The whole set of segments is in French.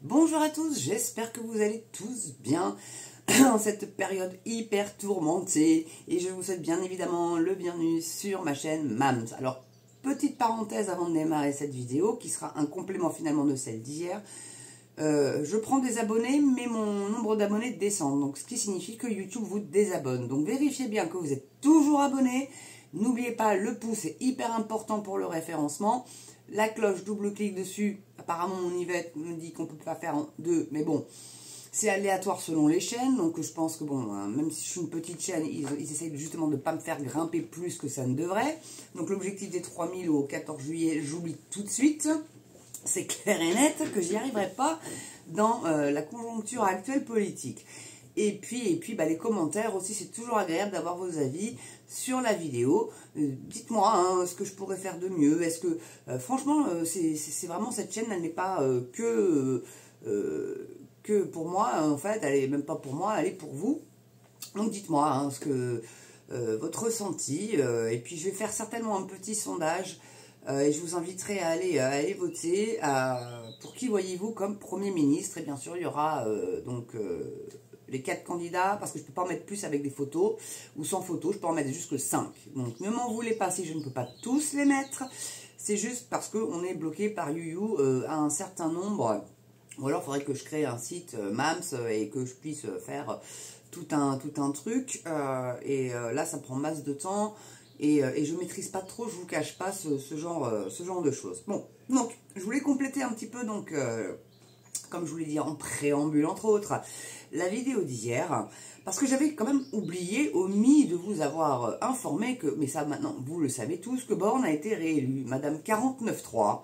Bonjour à tous, j'espère que vous allez tous bien en cette période hyper tourmentée et je vous souhaite bien évidemment le bienvenu sur ma chaîne Mams. Alors, petite parenthèse avant de démarrer cette vidéo qui sera un complément finalement de celle d'hier. Je prends des abonnés mais mon nombre d'abonnés descend, donc ce qui signifie que YouTube vous désabonne. Donc vérifiez bien que vous êtes toujours abonné. N'oubliez pas, le pouce est hyper important pour le référencement. La cloche, double-clic dessus. Apparemment, mon Yvette me dit qu'on ne peut pas faire en deux. Mais bon, c'est aléatoire selon les chaînes. Donc, je pense que, bon, même si je suis une petite chaîne, ils essayent justement de ne pas me faire grimper plus que ça ne devrait. Donc, l'objectif des 3000 au 14 juillet, j'oublie tout de suite. C'est clair et net que j'y arriverai pas dans la conjoncture actuelle politique. Et puis les commentaires aussi, c'est toujours agréable d'avoir vos avis sur la vidéo. Dites-moi ce que je pourrais faire de mieux. Est-ce que, franchement, c'est vraiment cette chaîne, elle n'est pas que pour moi, en fait, elle n'est même pas pour moi, elle est pour vous. Donc dites-moi ce que votre ressenti. Et puis je vais faire certainement un petit sondage. Et je vous inviterai à aller voter. Pour qui voyez-vous comme Premier ministre? Et bien sûr, il y aura les 4 candidats, parce que je ne peux pas en mettre plus avec des photos, ou sans photos, je peux en mettre jusque 5. Donc ne m'en voulez pas si je ne peux pas tous les mettre, c'est juste parce qu'on est bloqué par YouYou à un certain nombre, ou alors il faudrait que je crée un site Mams et que je puisse faire tout un truc, là ça prend masse de temps, et je ne maîtrise pas trop, je ne vous cache pas ce genre de choses. Bon, donc je voulais compléter un petit peu, donc comme je vous l'ai dit en préambule entre autres, la vidéo d'hier, parce que j'avais quand même omis de vous avoir informé que, mais ça maintenant vous le savez tous, que Borne a été réélue. Madame 49.3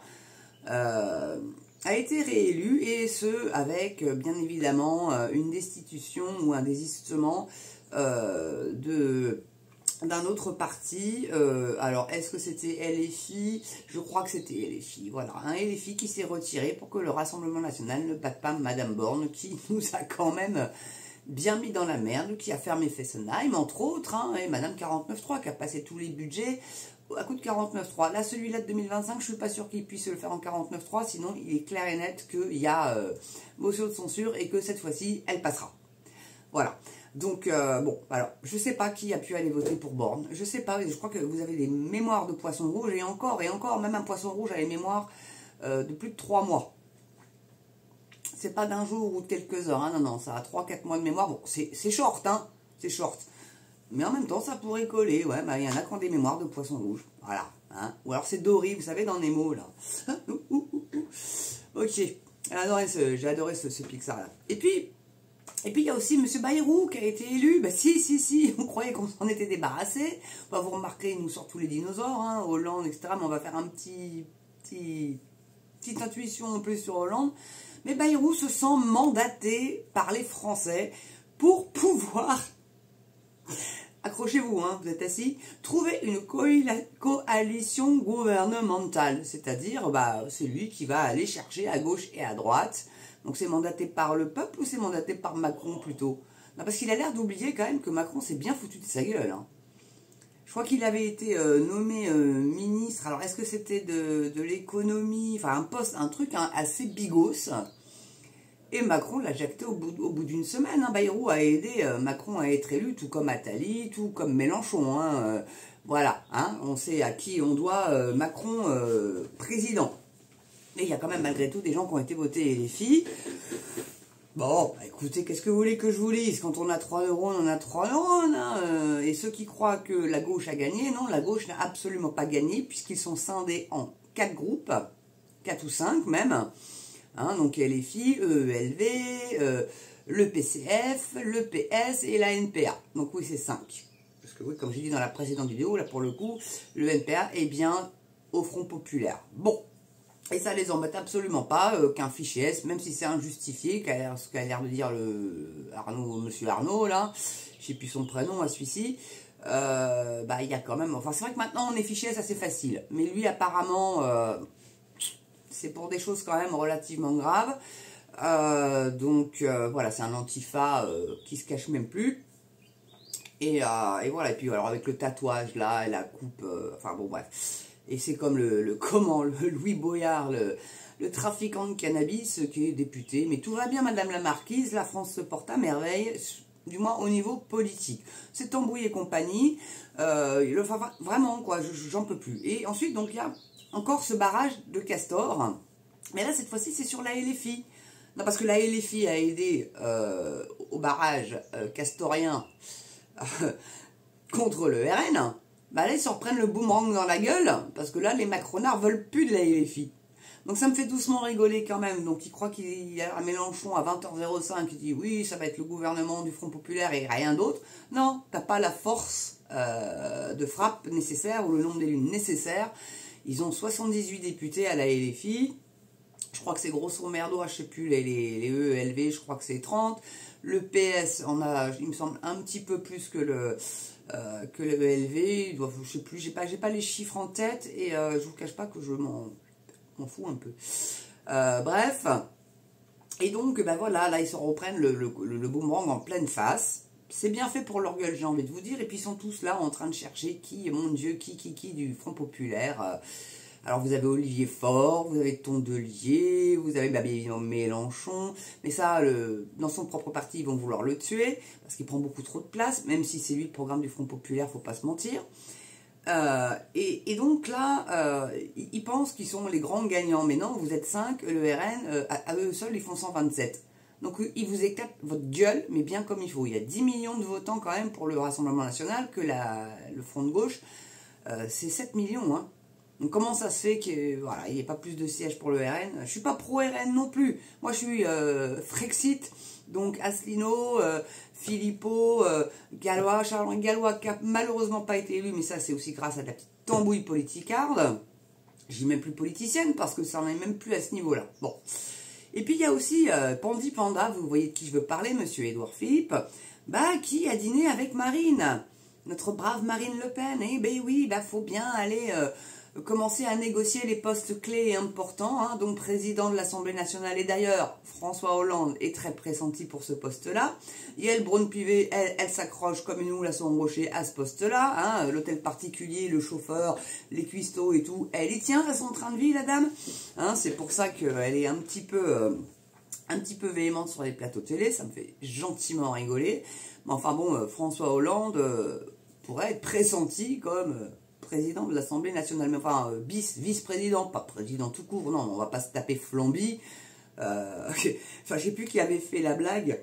a été réélue, et ce avec bien évidemment une destitution ou un désistement d'un autre parti. Alors est-ce que c'était LFI? Je crois que c'était LFI, voilà, un LFI qui s'est retiré pour que le Rassemblement National ne batte pas Madame Borne, qui nous a quand même bien mis dans la merde, qui a fermé Fessenheim entre autres, et Madame 49.3 qui a passé tous les budgets à coup de 49.3. Là, celui-là de 2025, je suis pas sûr qu'il puisse le faire en 49.3, sinon il est clair et net qu'il y a motion de censure et que cette fois-ci elle passera. Voilà. Donc, bon, alors, je sais pas qui a pu aller voter pour Borne. Je sais pas, je crois que vous avez des mémoires de poissons rouges, et encore, même un poisson rouge a les mémoires de plus de 3 mois. C'est pas d'un jour ou de quelques heures, non, ça a 3-4 mois de mémoire. Bon, c'est short, c'est short. Mais en même temps, ça pourrait coller, ouais, il y en a qui ont des mémoires de poissons rouges. Voilà, Ou alors c'est Dory, vous savez, dans Nemo, là. Ok, j'ai adoré ce Pixar-là. Et puis, il y a aussi M. Bayrou qui a été élu. Bah si, on croyait qu'on s'en était débarrassé. Bah, vous remarquerez, il nous sort tous les dinosaures, Hollande, etc. Mais on va faire un petite intuition en plus sur Hollande. Mais Bayrou se sent mandaté par les Français pour pouvoir, accrochez-vous, vous êtes assis, trouver une coalition gouvernementale. C'est-à-dire, c'est lui qui va aller chercher à gauche et à droite. Donc c'est mandaté par le peuple ou c'est mandaté par Macron plutôt? Non, parce qu'il a l'air d'oublier quand même que Macron s'est bien foutu de sa gueule. Je crois qu'il avait été nommé ministre, alors est-ce que c'était de l'économie, enfin un truc assez bigos. Et Macron l'a jacté au bout d'une semaine. Bayrou a aidé Macron à être élu, tout comme Attali, tout comme Mélenchon. Voilà, on sait à qui on doit Macron président. Et il y a quand même malgré tout des gens qui ont été votés les filles. Bon, écoutez, qu'est-ce que vous voulez que je vous lise? Quand on a 3 neurones, on a 3 neurones. Et ceux qui croient que la gauche a gagné, non, la gauche n'a absolument pas gagné, puisqu'ils sont scindés en 4 groupes, 4 ou 5 même. Donc LFI, EELV, le PCF, le PS et la NPA. Donc oui, c'est 5. Parce que oui, comme j'ai dit dans la précédente vidéo, là pour le coup, le NPA est bien au Front Populaire. Bon. Et ça les embête absolument pas qu'un fichier S, même si c'est injustifié, ce qu'a l'air de dire monsieur Arnaud, là, je sais plus son prénom à celui-ci, il y a quand même, enfin c'est vrai que maintenant on est fichier S assez facile, mais lui apparemment, c'est pour des choses quand même relativement graves, voilà, c'est un antifa qui se cache même plus, et voilà, et puis alors avec le tatouage là, et la coupe, enfin bon bref. Et c'est comme le Louis Boyard, le trafiquant de cannabis qui est député. Mais tout va bien, Madame la Marquise, la France se porte à merveille, du moins au niveau politique. C'est Tambouille et compagnie, vraiment, quoi, j'en peux plus. Et ensuite, donc, il y a encore ce barrage de Castor. Mais là, cette fois-ci, c'est sur la LFI. Non, parce que la LFI a aidé au barrage castorien contre le RN. Bah là, ils se reprennent le boomerang dans la gueule, parce que là, les macronards veulent plus de la LFI. Donc ça me fait doucement rigoler quand même. Donc il croit qu'il y a un Mélenchon à 20h05 qui dit oui, ça va être le gouvernement du Front Populaire et rien d'autre. Non, t'as pas la force de frappe nécessaire ou le nombre d'élus nécessaire. Ils ont 78 députés à la LFI. Je crois que c'est grosso merdo, je sais plus, les EELV, je crois que c'est 30. Le PS, il me semble, un petit peu plus que le EELV. Je sais plus, j'ai pas les chiffres en tête et je vous cache pas que je m'en fous un peu. Bref. Et donc, ben voilà, là, ils se reprennent le boomerang en pleine face. C'est bien fait pour leur gueule, j'ai envie de vous dire. Et puis, ils sont tous là en train de chercher qui, mon Dieu, qui du Front Populaire. Alors, vous avez Olivier Faure, vous avez Tondelier, vous avez bien évidemment Mélenchon. Mais ça, dans son propre parti, ils vont vouloir le tuer parce qu'il prend beaucoup trop de place. Même si c'est lui le programme du Front Populaire, faut pas se mentir. Et donc là, ils pensent qu'ils sont les grands gagnants. Mais non, vous êtes 5, le RN, à eux seuls, ils font 127. Donc ils vous éclatent votre gueule, mais bien comme il faut. Il y a 10 millions de votants quand même pour le Rassemblement National, que le Front de Gauche, c'est 7 millions. Hein. Donc comment ça se fait qu'il voilà, n'y ait pas plus de sièges pour le RN? Je ne suis pas pro-RN non plus. Moi je suis Frexit, donc Asselineau, Philippot, Gallois, Charles Gallois, qui n'a malheureusement pas été élu, mais ça c'est aussi grâce à de la petite tambouille politicarde. Je dis même plus politicienne, parce que ça n'en est même plus à ce niveau-là. Bon. Et puis il y a aussi Pandi Panda, vous voyez de qui je veux parler, monsieur Édouard Philippe, qui a dîné avec Marine, notre brave Marine Le Pen. Eh ben oui, faut bien aller commencer à négocier les postes clés et importants, hein, donc président de l'Assemblée nationale. Et d'ailleurs, François Hollande est très pressenti pour ce poste-là. Yael Braun-Pivet, elle s'accroche comme une moule à son rocher à ce poste-là. Hein, l'hôtel particulier, le chauffeur, les cuistots et tout, elle y tient à son train de vie, la dame. Hein, c'est pour ça qu'elle est un petit peu véhémente sur les plateaux télé. Ça me fait gentiment rigoler. Mais enfin bon, François Hollande pourrait être pressenti comme président de l'Assemblée nationale, mais enfin vice-président, pas président tout court, non, on va pas se taper Flamby. Enfin, je sais plus qui avait fait la blague,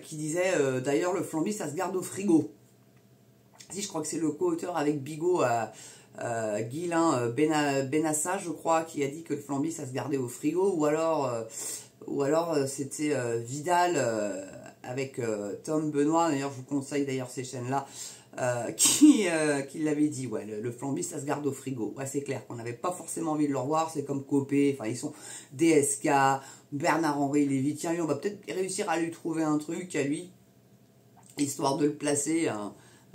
qui disait, d'ailleurs, le Flamby, ça se garde au frigo. Si, je crois que c'est le co-auteur avec Bigot, Guilain Benassa, je crois, qui a dit que le Flamby, ça se gardait au frigo, ou alors c'était Vidal avec Tom Benoît, d'ailleurs, je vous conseille d'ailleurs ces chaînes-là, qui l'avait dit, ouais, le Flamby ça se garde au frigo. Ouais, c'est clair qu'on n'avait pas forcément envie de le revoir, c'est comme Copé, enfin ils sont DSK, Bernard-Henri Lévy, tiens lui on va peut-être réussir à lui trouver un truc à lui, histoire de le placer,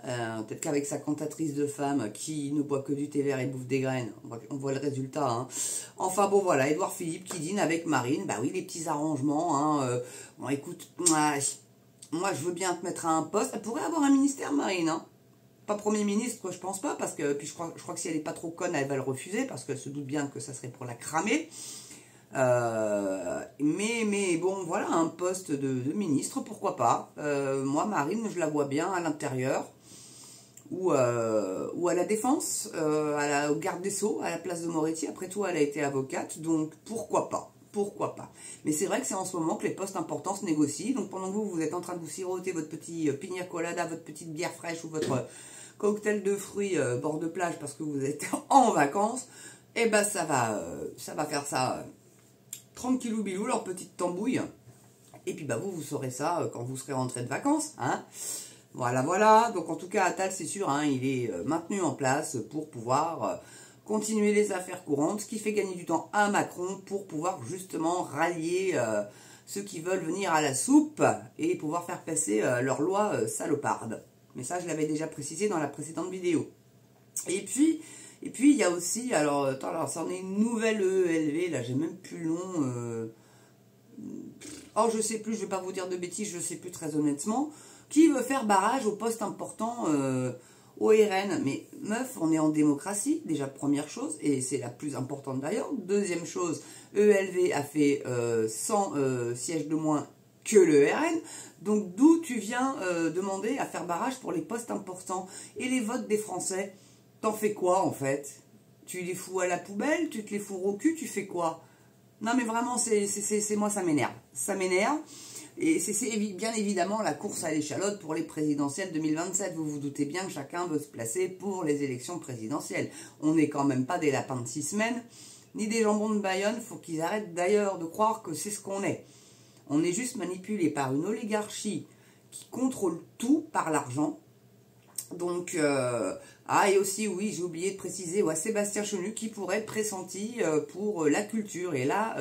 peut-être qu'avec sa cantatrice de femme qui ne boit que du thé vert et bouffe des graines, on voit le résultat. Hein. Enfin bon voilà, Édouard Philippe qui dîne avec Marine, oui les petits arrangements, hein, bon écoute, moi, je veux bien te mettre à un poste. Elle pourrait avoir un ministère, Marine. Hein. Pas Premier ministre, je pense pas. Parce que puis je crois que si elle n'est pas trop conne, elle va le refuser. Parce qu'elle se doute bien que ça serait pour la cramer. Mais bon, voilà, un poste de ministre, pourquoi pas. Moi, Marine, je la vois bien à l'intérieur. Ou à la défense, au garde des Sceaux, à la place de Moretti. Après tout, elle a été avocate. Donc, pourquoi pas. Pourquoi pas. Mais c'est vrai que c'est en ce moment que les postes importants se négocient. Donc pendant que vous êtes en train de vous siroter votre petit pina colada, votre petite bière fraîche ou votre cocktail de fruits bord de plage parce que vous êtes en vacances, et ça va faire ça tranquillou bilou, leur petite tambouille. Et puis vous saurez ça quand vous serez rentré de vacances. Hein. Voilà. Donc en tout cas, Attal, c'est sûr, hein, il est maintenu en place pour pouvoir continuer les affaires courantes, ce qui fait gagner du temps à Macron pour pouvoir justement rallier ceux qui veulent venir à la soupe et pouvoir faire passer leur loi saloparde. Mais ça, je l'avais déjà précisé dans la précédente vidéo. Et puis il y a aussi, alors ça en est une nouvelle EELV, là, j'ai même plus le nom. Je sais plus, je vais pas vous dire de bêtises, je sais plus très honnêtement, qui veut faire barrage au poste important au RN. Mais meuf, on est en démocratie, déjà première chose, et c'est la plus importante d'ailleurs. Deuxième chose, ELV a fait 100 sièges de moins que le RN. Donc d'où tu viens demander à faire barrage pour les postes importants. Et les votes des Français, t'en fais quoi en fait? Tu les fous à la poubelle? Tu te les fous au cul? Tu fais quoi? Non mais vraiment, c'est moi, ça m'énerve. Ça m'énerve. Et c'est bien évidemment la course à l'échalote pour les présidentielles 2027. Vous vous doutez bien que chacun veut se placer pour les élections présidentielles. On n'est quand même pas des lapins de 6 semaines, ni des jambons de Bayonne. Faut qu'ils arrêtent d'ailleurs de croire que c'est ce qu'on est. On est juste manipulé par une oligarchie qui contrôle tout par l'argent. Donc, et aussi, oui, j'ai oublié de préciser, ouais, Sébastien Chenu qui pourrait être pressenti pour la culture. Et là...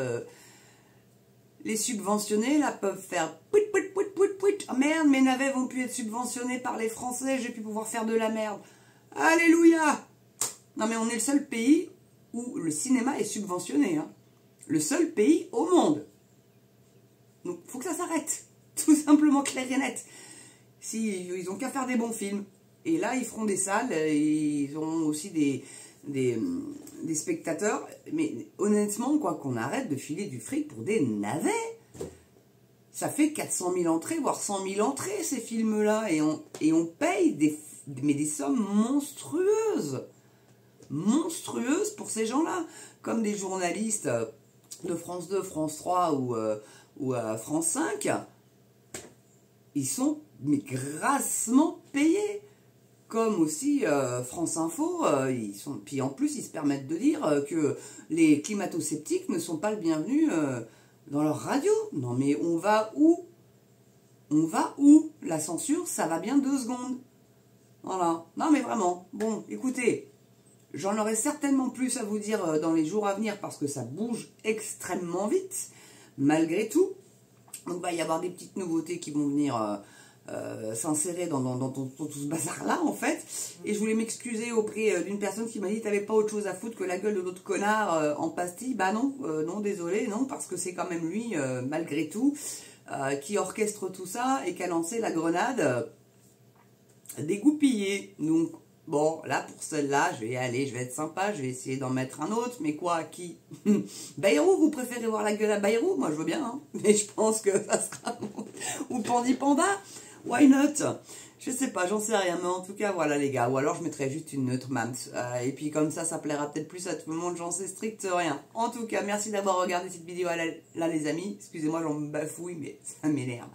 les subventionnés, là, peuvent faire pouit, pouit, pouit, pouit, pouit. Oh merde, mes navets vont plus être subventionnés par les Français, je vais plus pouvoir faire de la merde. Alléluia! Non mais on est le seul pays où le cinéma est subventionné. Hein. Le seul pays au monde. Donc, faut que ça s'arrête. Tout simplement clair et net. Si, ils ont qu'à faire des bons films. Et là, ils feront des salles, et ils auront aussi des spectateurs, mais honnêtement, quoi, qu'on arrête de filer du fric pour des navets. Ça fait 400 000 entrées, voire 100 000 entrées, ces films-là, et on paye des sommes monstrueuses. Monstrueuses pour ces gens-là. Comme des journalistes de France 2, France 3 ou France 5, ils sont mais grassement payés. Comme aussi France Info, puis en plus ils se permettent de dire que les climato-sceptiques ne sont pas le bienvenu dans leur radio. Non mais on va où? On va où? La censure, ça va bien 2 secondes. Voilà. Non mais vraiment. Bon, écoutez, j'en aurai certainement plus à vous dire dans les jours à venir parce que ça bouge extrêmement vite, malgré tout. Donc il va y avoir des petites nouveautés qui vont venir... s'insérer dans tout ce bazar-là, en fait. Et je voulais m'excuser auprès d'une personne qui m'a dit « T'avais pas autre chose à foutre que la gueule de l'autre connard en pastille ?» Bah non, non, désolé, non, parce que c'est quand même lui, malgré tout, qui orchestre tout ça et qui a lancé la grenade dégoupillée. Donc, bon, là, pour celle-là, je vais être sympa, je vais essayer d'en mettre un autre, mais quoi, qui? Bayrou, vous préférez voir la gueule à Bayrou? Moi, je veux bien, hein, mais je pense que ça sera... Ou Pandi Panda? Why not? Je sais pas, j'en sais rien, mais en tout cas, voilà les gars. Ou alors je mettrais juste une neutre Mams. Et puis comme ça plaira peut-être plus à tout le monde, j'en sais strict rien. En tout cas, merci d'avoir regardé cette vidéo là les amis. Excusez-moi, j'en bafouille, mais ça m'énerve.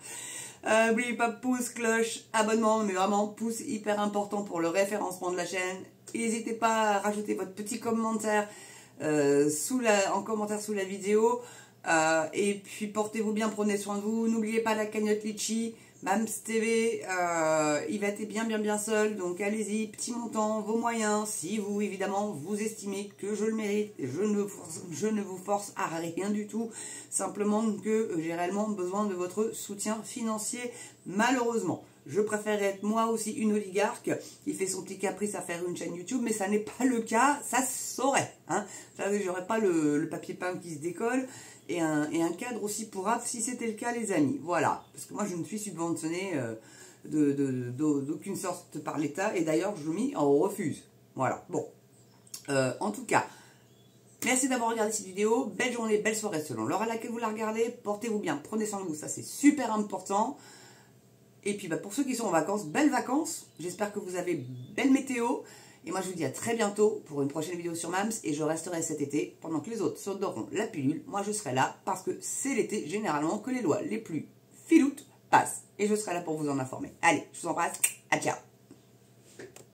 N'oubliez pas, pouce, cloche, abonnement, mais vraiment, pouce hyper important pour le référencement de la chaîne. N'hésitez pas à rajouter votre petit commentaire en commentaire sous la vidéo. Et puis portez-vous bien, prenez soin de vous. N'oubliez pas la cagnotte Litchi. Mams TV, Yvette est bien seul, donc allez-y, petit montant, vos moyens, si vous, évidemment, vous estimez que je le mérite, je ne vous force à rien du tout, simplement que j'ai réellement besoin de votre soutien financier, malheureusement. Je préfère être moi aussi une oligarque qui fait son petit caprice à faire une chaîne YouTube, mais ça n'est pas le cas, ça se saurait. Hein. J'aurais pas le papier peint qui se décolle et un cadre aussi pourrave si c'était le cas, les amis. Voilà, parce que moi je ne suis subventionnée d'aucune sorte par l'État, et d'ailleurs je m'y en refuse. Voilà, bon. En tout cas, merci d'avoir regardé cette vidéo. Belle journée, belle soirée selon l'heure à laquelle vous la regardez. Portez-vous bien, prenez soin de vous, ça c'est super important. Et puis pour ceux qui sont en vacances, belles vacances. J'espère que vous avez belle météo. Et moi je vous dis à très bientôt pour une prochaine vidéo sur Mams. Et je resterai cet été pendant que les autres s'endorront la pilule. Moi je serai là parce que c'est l'été généralement que les lois les plus filoutes passent. Et je serai là pour vous en informer. Allez, je vous embrasse. À ciao.